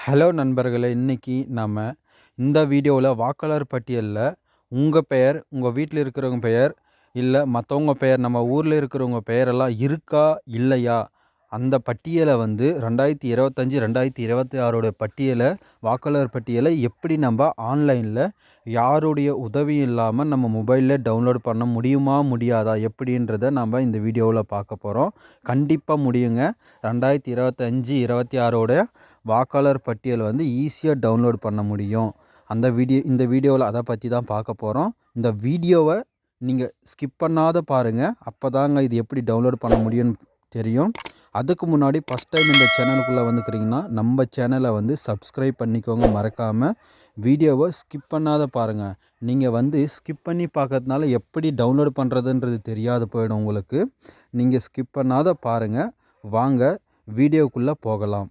Hello நண்பர்களே! இன்னைக்கு நாம இந்த வீடியோல வாக்காளர் பட்டியல்ல உங்க பெயர், உங்க வீட்ல இருக்கிறவங்க பெயர், இல்ல மத்தவங்க பெயர், நம்ம ஊர்ல இருக்கிறவங்க பெயரெல்லாம் இருக்கா? இல்லையா? அந்த பட்டியல வந்து 2025, 2026 பட்டியல வாக்காளர் பட்டியலை எப்படி நம்ப ஆன்லைன்ல யாருடைய உதவியும் இல்லாம நம்ம மொபைல்ல டவுன்லோட் பண்ண முடியுமா? முடியாதா? எப்படின்றத நாம இந்த வீடியோவுல பார்க்க போறோம். கண்டிப்பா முடியுங்க. 2025, 26 வாக்காளர் பட்டியல் வந்து ஈஸியா டவுன்லோட் பண்ண முடியும். இந்த வீடியோல அத பத்தி தான் பார்க்க போறோம். இந்த வீடியோவ நீங்க ஸ்கிப் பண்ணாத பாருங்க. அப்பதாங்க இது எப்படி டவுன்லோட் பண்ண முடியும்னு தெரியும். அதுக்கு முன்னாடி ஃபர்ஸ்ட் டைம் இந்த சேனலுக்குள்ள வந்துக்கிறீங்கன்னா, நம்ம சேனல வந்து சப்ஸ்கிரைப் பண்ணிக்கோங்க மறக்காம. வீடியோவ ஸ்கிப் பண்ணாத பாருங்க. நீங்க வந்து ஸ்கிப் பண்ணி பார்க்கறதுனால எப்படி டவுன்லோட் பண்றதுன்றது தெரியாது போயிடும் உங்களுக்கு. நீங்க ஸ்கிப் பண்ணாத பாருங்க. வாங்க வீடியோக்குள்ள போகலாம்.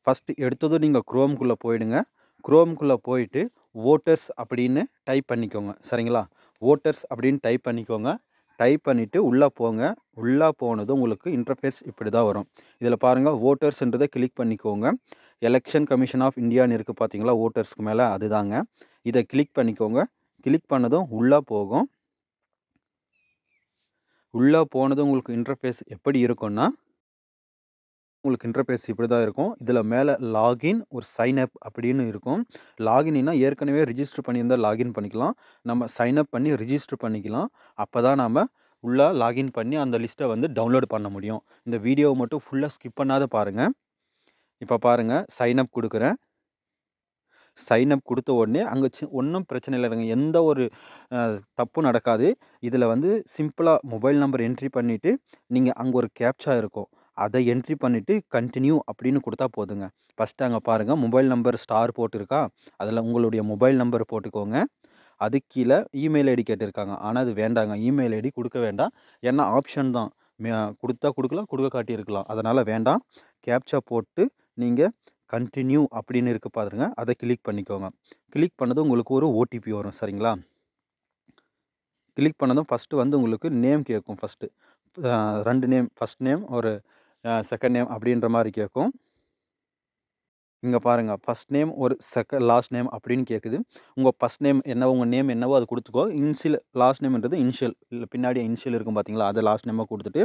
ஃபர்ஸ்ட் எடுத்ததும் நீங்க குரோம்குள்ள போயிடுங்க. குரோம்குள்ள போயிட்டு வோட்டர்ஸ் அப்படின்னு டைப் பண்ணிக்கோங்க. சரிங்களா? வோட்டர்ஸ் அப்படின்னு டைப் பண்ணிக்கோங்க. டைப் பண்ணிட்டு உள்ள போங்க. உள்ள போனதும் உங்களுக்கு இன்டர்ஃபேஸ் இப்படி தான் வரும். இதில பாருங்க வோட்டர்ஸ்ன்றத கிளிக் பண்ணிக்கோங்க. எலெக்ஷன் கமிஷன் ஆஃப் இந்தியான்னு இருக்கு பார்த்தீங்களா? வோட்டர்ஸ்க்கு மேல அதுதாங்க. இத கிளிக் பண்ணிக்கோங்க. கிளிக் பண்ணதும் உள்ள போகும். உள்ள போனதும் உங்களுக்கு இன்டர்ஃபேஸ் எப்படி இருக்கும்னா உங்களுக்கு இன்டர்ஃபேஸ் இப்படி தான் இருக்கும். இதில மேல லாகின் ஒரு சைன் அப் அப்படின்னு இருக்கும். லாகின்னா ஏற்கனவே ரிஜிஸ்டர் பண்ணியிருந்தா லாகின் பண்ணிக்கலாம். நம்ம சைன் அப் பண்ணி ரிஜிஸ்டர் பண்ணிக்கலாம். அப்பதான் நாம உள்ள லாகின் பண்ணி அந்த லிஸ்ட்ட வந்து டவுன்லோட் பண்ண முடியும். இந்த வீடியோவ மட்டும் ஃபுல்லா ஸ்கிப் பண்ணாத பாருங்க. இப்ப பாருங்க சைன் அப் குடுக்குறேன். சைன் அப் குடுத்த உடனே அங்க ஒண்ணும் பிரச்சனை இல்லங்க. எந்த ஒரு தப்பும் நடக்காது. இதில வந்து சிம்பிளா மொபைல் நம்பர் என்ட்ரி பண்ணிட்டு, நீங்க அங்க ஒரு கேப்ச்சா இருக்கும். அத என்ட்ரி பண்ணிட்டு கன்டின்யூ அப்படின்னு குடுத்தா போதுங்க. ஃபர்ஸ்ட் அங்க பாருங்க மொபைல் நம்பர் ஸ்டார் போட்டிருக்கா? அதில உங்களுடைய மொபைல் நம்பர் போட்டுக்கோங்க. அதுக்கு கீழ இமெயில் ஐடி கேட்டிருக்காங்க. ஆனா அது வேண்டாங்க. இமெயில் ஐடி குடுக்க வேண்டாம். ஏன்னா ஆப்ஷன் தான். குடுத்தா குடுக்கலாம், குடுக்காட்டி இருக்கலாம். அதனால வேண்டாம். கேப்ச்சா போட்டு நீங்க கன்டின்யூ அப்படின்னு இருக்கு பாருங்க. அத கிளிக் பண்ணிக்கோங்க. கிளிக் பண்ணதும் உங்களுக்கு ஒரு ஓடிபி வரும். சரிங்களா? கிளிக் பண்ணதும் ஃபர்ஸ்ட்டு வந்து உங்களுக்கு நேம் கேட்கும் ஃபர்ஸ்ட்டு. 2 நேம் ஃபர்ஸ்ட் நேம் ஒரு செகண்ட் நேம் அப்படின்ற மாரி கேட்கும். இங்க பாருங்க ஃபர்ஸ்ட் நேம் ஒரு லாஸ்ட் நேம் அப்படின்னு கேட்குது. உங்க ஃபர்ஸ்ட் நேம் என்ன உங்க நேம் என்னவோ அத குடுத்துக்கோ. லாஸ்ட் நேம்ன்றது இனிஷியல் இல்ல பின்னாடி இனிஷியல் இருக்கும் பார்த்தீங்களா? அத லாஸ்ட் நேமா குடுத்துட்டு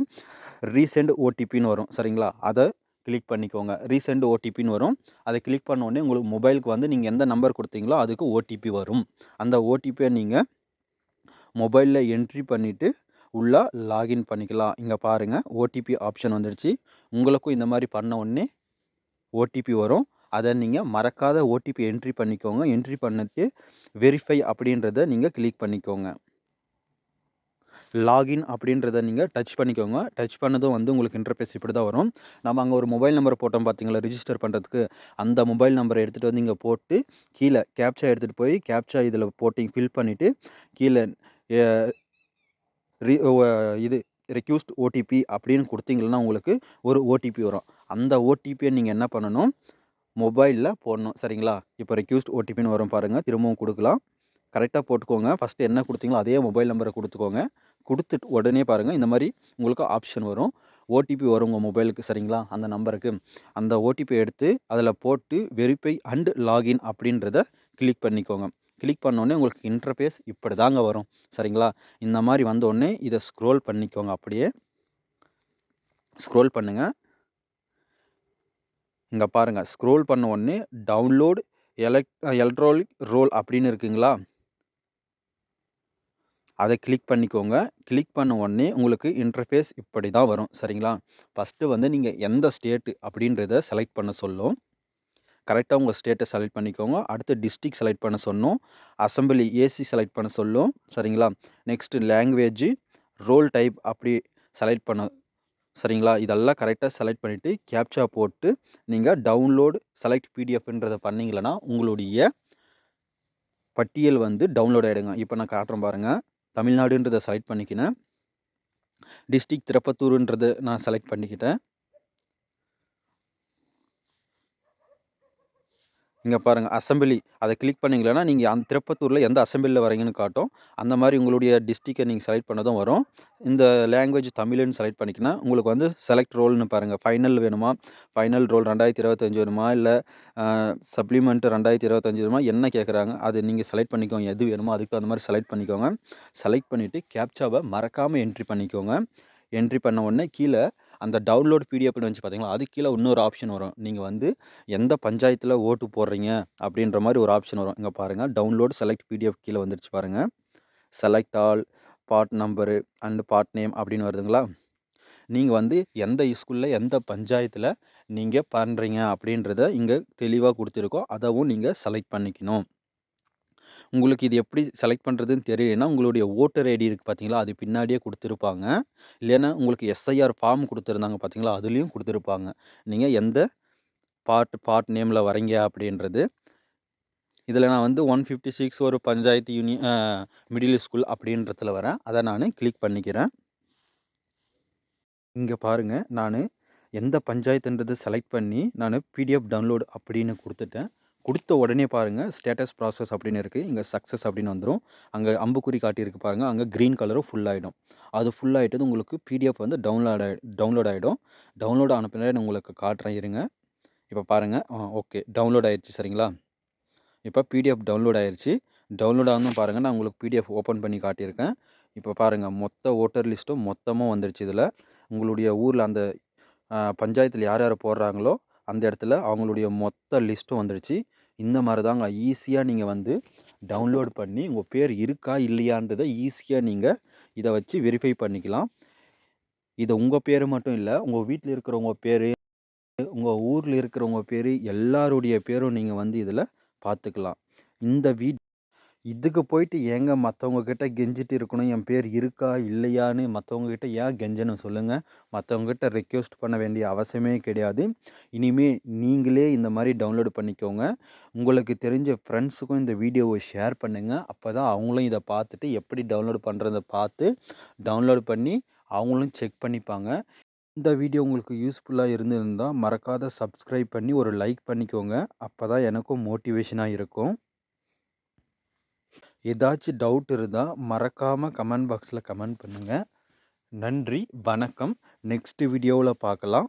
ரீசெண்ட் ஓடிபின்னு வரும். சரிங்களா? அத கிளிக் பண்ணிக்கோங்க. ரீசெண்ட் ஓடிபின்னு வரும். அத கிளிக் பண்ண உடனே உங்களுக்கு மொபைலுக்கு வந்து நீங்க எந்த நம்பர் குடுத்தீங்களோ அதுக்கு ஓடிபி வரும். அந்த ஓடிபிய நீங்க மொபைல்ல என்ட்ரி பண்ணிட்டு, உள்ள லாகின் பண்ணிக்கலாம். இங்க பாருங்க ஓடிபி ஆப்ஷன் வந்துடுச்சு. உங்களுக்கும் இந்த மாரி பண்ண உடனே ஓடிபி வரும். அத நீங்க மறக்காத ஓடிபி என்ட்ரி பண்ணிக்கோங்க. என்ட்ரி பண்ணிட்டு வெரிஃபை அப்படின்றத நீங்க கிளிக் பண்ணிக்கோங்க. லாகின் அப்படின்றத நீங்க டச் பண்ணிக்கோங்க. டச் பண்ணதும் வந்து உங்களுக்கு இன்டர்ஃபேஸ் இப்படி தான் வரும். நம்ம அங்க ஒரு மொபைல் நம்பர் போட்டோம் பார்த்தீங்களா? ரிஜிஸ்டர் பண்றதுக்கு. அந்த மொபைல் நம்பர எடுத்துட்டு வந்து இங்க போட்டு, கீழ கேப்ச்சா எடுத்துட்டு போய் கேப்ச்சா இதில போட்டு ஃபில் பண்ணிட்டு, கீழ எ ரி ஒ இது ரெக்யூஸ்ட் ஓடிபி அப்படின்னு குடுத்தீங்கன்னா, உங்களுக்கு ஒரு ஓடிபி வரும். அந்த ஓடிபிய நீங்க என்ன பண்ணணும், மொபைல்ல போடணும். சரிங்களா? இப்போ ரெக்யூஸ்ட் ஓடிபின்னு வரும் பாருங்க. திரும்பவும் குடுக்கலாம். கரெக்ட்டா போட்டுக்கோங்க. ஃபர்ஸ்ட்டு என்ன குடுத்தீங்களோ, அதே மொபைல் நம்பர குடுத்துக்கோங்க. குடுத்துட்டு உடனே பாருங்க, இந்த மாரி உங்களுக்கு ஆப்ஷன் வரும். ஓடிபி வரும் உங்க மொபைலுக்கு சரிங்களா? அந்த நம்பருக்கு. அந்த ஓடிபிய எடுத்து அதில போட்டு வெரிஃபை அண்ட் லாகின் அப்படின்றத கிளிக் பண்ணிக்கோங்க. கிளிக் பண்ணோனே உங்களுக்கு இன்டர்ஃபேஸ் இப்படிதாங்க வரும். சரிங்களா? இந்த மாரி வந்தோனே இத ஸ்க்ரோல் பண்ணிக்கோங்க அப்படியே. ஸ்க்ரோல் பண்ணுங்க. இங்க பாருங்க. ஸ்க்ரோல் பண்ண உடனே டவுன்லோட் எலக்ட்ரானிக் ரோல் அப்படின்னு இருக்குங்களா? அத கிளிக் பண்ணிக்கோங்க. கிளிக் பண்ண உடனே உங்களுக்கு இன்டர்ஃபேஸ் இப்படி தான் வரும். சரிங்களா? ஃபர்ஸ்ட்டு வந்து நீங்க எந்த ஸ்டேட் அப்படின்றத செலக்ட் பண்ண சொல்லும். கரெக்ட்டா உங்க ஸ்டேட்ட செலக்ட் பண்ணிக்கோங்க. அடுத்து டிஸ்ட்ரிக்ட் செலக்ட் பண்ண சொல்லும். அசெம்பிளி ஏசி செலக்ட் பண்ண சொல்லும். சரிங்களா? நெக்ஸ்ட் லாங்குவேஜ், ரோல் டைப் அப்படி செலக்ட் பண்ண சரிங்களா? இதெல்லாம் கரெக்ட்டா செலக்ட் பண்ணிட்டு கேப்ச்சா போட்டு நீங்க டவுன்லோட் செலக்ட் பிடிஎஃப்ன்றத பண்ணீங்கன்னா, உங்களுடைய பட்டியல் வந்து டவுன்லோட் ஆயிடுங்க. இப்ப நான் காட்டுறேன் பாருங்க. தமிழ்நாடுன்றத செலக்ட் பண்ணிக்கினேன். டிஸ்ட்ரிக்ட் திருப்பத்தூர்ன்றத நான் செலக்ட் பண்ணிக்கிட்டேன். இங்க பாருங்க அசெம்பிளி. அத கிளிக் பண்ணீங்களன்னா, நீங்க திருப்பத்தூர்ல எந்த அசெம்பிளில வரீங்கன்னு காட்டும். அந்த மாரி உங்களுடைய டிஸ்ட்ரிக்ட்ட நீங்க செலக்ட் பண்ணதும் வரும். இந்த லாங்குவேஜ் தமிழ்ன்னு செலக்ட் பண்ணிக்கினா, உங்களுக்கு வந்து செலக்ட் ரோல்ன்னு பாருங்க. ஃபைனல் வேணுமா? ஃபைனல் ரோல் 2025 வேணுமா? இல்ல சப்ளிமெண்ட் 2025 வேணுமா? என்ன கேட்குறாங்க? அது நீங்க செலக்ட் பண்ணிக்கோங்க. எது வேணுமோ அதுக்கு தகுந்த மாரி செலக்ட் பண்ணிக்கோங்க. செலக்ட் பண்ணிட்டு கேப்சாவ மறக்காம என்ட்ரி பண்ணிக்கோங்க. என்ட்ரி பண்ண உடனே கீழ அந்த டவுன்லோட் பிடிஎஃப்னு வந்துச்சு பார்த்தீங்களா? அதுக்கு கீழ இன்னொரு ஆப்ஷன் வரும். நீங்க வந்து எந்த பஞ்சாயத்துல ஓட்டு போடுறீங்க அப்படின்ற மாரி ஒரு ஆப்ஷன் வரும். இங்க பாருங்க டவுன்லோட் செலக்ட் பிடிஎஃப் கீழ வந்துருச்சு பாருங்க. Select all, part number and part name அப்படின்னு வருதுங்களா? நீங்க வந்து எந்த ஸ்கூல்ல, எந்த பஞ்சாயத்துல நீங்க பண்றீங்க அப்படின்றத இங்க தெளிவா குடுத்திருக்கோம். அதவும் நீங்க செலக்ட் பண்ணிக்கணும். உங்களுக்கு இது எப்படி செலக்ட் பண்றதுன்னு தெரியலன்னா, உங்களுடைய வோட்டர் ஐடி இருக்கு பார்த்தீங்களா? அது பின்னாடியே குடுத்திருப்பாங்க. இல்லைன்னா உங்களுக்கு எஸ்ஐஆர் ஃபார்ம் குடுத்திருந்தாங்க பார்த்தீங்களா? அதுலயும் குடுத்திருப்பாங்க. நீங்க எந்த பார்ட் நேம்ல வரீங்க அப்படின்றது. இதில நான் வந்து 156 ஒரு பஞ்சாயத்து மிடில் ஸ்கூல் அப்படின்றதுல வரேன். அத நானு கிளிக் பண்ணிக்கிறேன். இங்க பாருங்க, நானு எந்த பஞ்சாயத்துன்றத செலக்ட் பண்ணி, நானு பிடிஎஃப் டவுன்லோட் அப்படின்னு குடுத்துட்டேன். குடுத்த உடனே பாருங்க, ஸ்டேட்டஸ் ப்ராசஸ் அப்படின்னு இருக்கு. இங்க சக்சஸ் அப்படின்னு வந்துரும். அங்க அம்புக்குறி காட்டியிருக்கு பாருங்க. அங்க கிரீன் கலரும் ஃபுல் ஆயிடும். அது ஃபுல் ஆயிட்டதும் உங்களுக்கு பிடிஎஃப் வந்து டவுன்லோட் ஆயிடும். டவுன்லோட் ஆன பின்னாடி நான் உங்களுக்கு காட்டுறேன் இருங்க. இப்ப பாருங்க. ஓகே. டவுன்லோட் ஆயிருச்சு சரிங்களா? இப்ப பிடிஎஃப் டவுன்லோட் ஆயிருச்சு. டவுன்லோட் ஆனதும் பாருங்க, நான் உங்களுக்கு பிடிஎஃப் ஓப்பன் பண்ணி காட்டியிருக்கேன். இப்ப பாருங்க, மொத்த வோட்டர் லிஸ்ட்டும் மொத்தமும் வந்துருச்சு இதுல. உங்களுடைய ஊர்ல அந்த பஞ்சாயத்துல யார் யார் போடுறாங்களோ, அந்த இடத்துல அவங்களுடைய மொத்த லிஸ்ட்டும் வந்துருச்சு. இந்த மாரி தாங்க ஈஸியா நீங்க வந்து டவுன்லோட் பண்ணி, உங்க பேர் இருக்கா? இல்லையான்றத ஈஸியா நீங்க இத வச்சு வெரிஃபை பண்ணிக்கலாம். இது உங்க பேரு மட்டும் இல்ல, உங்க வீட்ல இருக்கிறவங்க பேரு, உங்க ஊர்ல இருக்கிறவங்க பேரு, எல்லாருடைய பேரும் நீங்க வந்து இதுல பார்த்துக்கலாம். இந்த இதுக்கு போயிட்டு ஏங்க மத்தவங்க கிட்ட கெஞ்சிட்டு இருக்கணும், என் பேர் இருக்கா? இல்லையான்னு மத்தவங்க கிட்ட ஏன் கெஞ்சணும் சொல்லுங்க? மத்தவங்க கிட்ட ரிக்வெஸ்ட் பண்ண வேண்டிய அவசியமே கிடையாது. இனிமே நீங்களே இந்த மாரி டவுன்லோட் பண்ணிக்கோங்க. உங்களுக்கு தெரிஞ்ச ஃப்ரெண்ட்ஸுக்கும் இந்த வீடியோவ ஷேர் பண்ணுங்க. அப்பதான் அவங்களும் இத பார்த்துட்டு எப்படி டவுன்லோட் பண்றத பார்த்து, டவுன்லோட் பண்ணி அவங்களும் செக் பண்ணிப்பாங்க. இந்த வீடியோ உங்களுக்கு யூஸ்ஃபுல்லா இருந்திருந்தா, மறக்காத சப்ஸ்கிரைப் பண்ணி ஒரு லைக் பண்ணிக்கோங்க. அப்பதான் எனக்கும் மோட்டிவேஷனா இருக்கும். ஏதாச்சும் டவுட் இருந்தா மறக்காம கமெண்ட் பாக்ஸ்ல கமெண்ட் பண்ணுங்க. நன்றி, வணக்கம். நெக்ஸ்ட் வீடியோவுல பார்க்கலாம்.